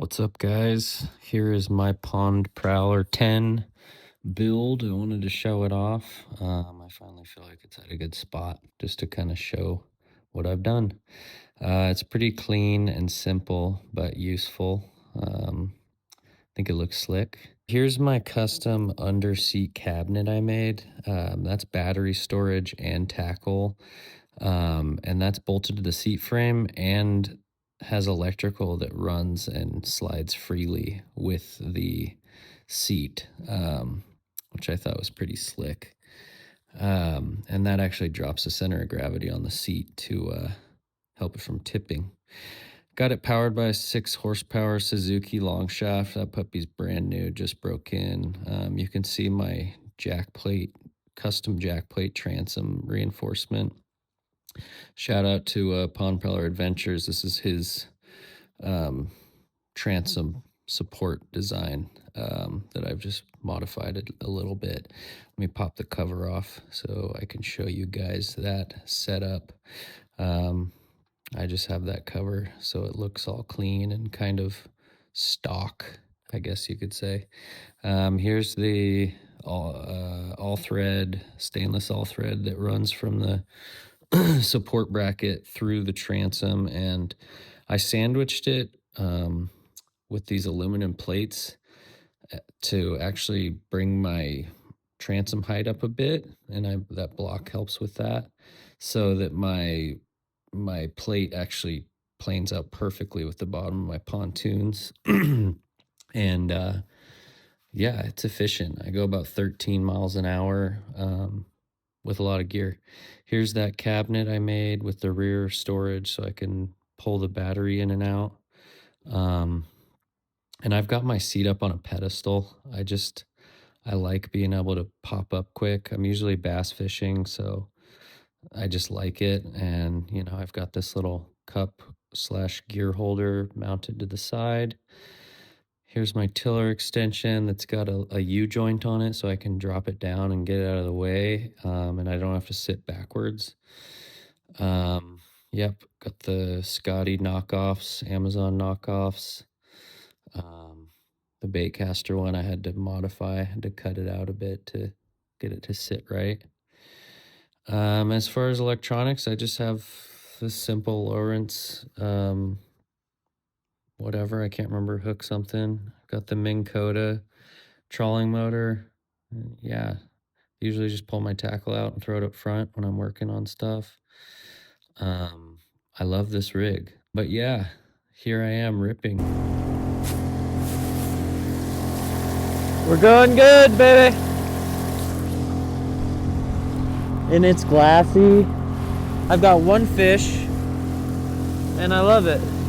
What's up, guys? Here is my Pond Prowler 10 build. I wanted to show it off. I finally feel like it's at a good spot just to kind of show what I've done. It's pretty clean and simple, but useful. I think it looks slick. Here's my custom underseat cabinet I made. That's battery storage and tackle. And that's bolted to the seat frame and has electrical that runs and slides freely with the seat, which I thought was pretty slick. And that actually drops the center of gravity on the seat to help it from tipping. Got it powered by a 6 horsepower Suzuki long shaft. That puppy's brand new, just broke in. You can see my jack plate, custom jack plate transom reinforcement. Shout out to Prowler Adventures. This is his transom support design that I've just modified it a little bit. Let me pop the cover off so I can show you guys that setup. I just have that cover so it looks all clean and kind of stock, I guess you could say. Here's the all thread, stainless all thread that runs from the support bracket through the transom, and I sandwiched it with these aluminum plates to actually bring my transom height up a bit, and that block helps with that, so that my plate actually planes out perfectly with the bottom of my pontoons. And yeah, it's efficient. I go about 13 miles an hour with a lot of gear. Here's that cabinet I made with the rear storage so I can pull the battery in and out. And I've got my seat up on a pedestal. I like being able to pop up quick. I'm usually bass fishing, so I just like it. And, you know, I've got this little cup / gear holder mounted to the side. Here's my tiller extension that's got a U-joint on it so I can drop it down and get it out of the way, and I don't have to sit backwards. Yep, got the Scotty knockoffs, Amazon knockoffs. The baitcaster one I had to modify, I had to cut it out a bit to get it to sit right. As far as electronics, I just have this simple Lowrance, whatever, I can't remember, hook something. Got the Minnkota trawling motor. Yeah, usually just pull my tackle out and throw it up front when I'm working on stuff. I love this rig. But yeah, here I am ripping. We're going good, baby. And it's glassy. I've got one fish and I love it.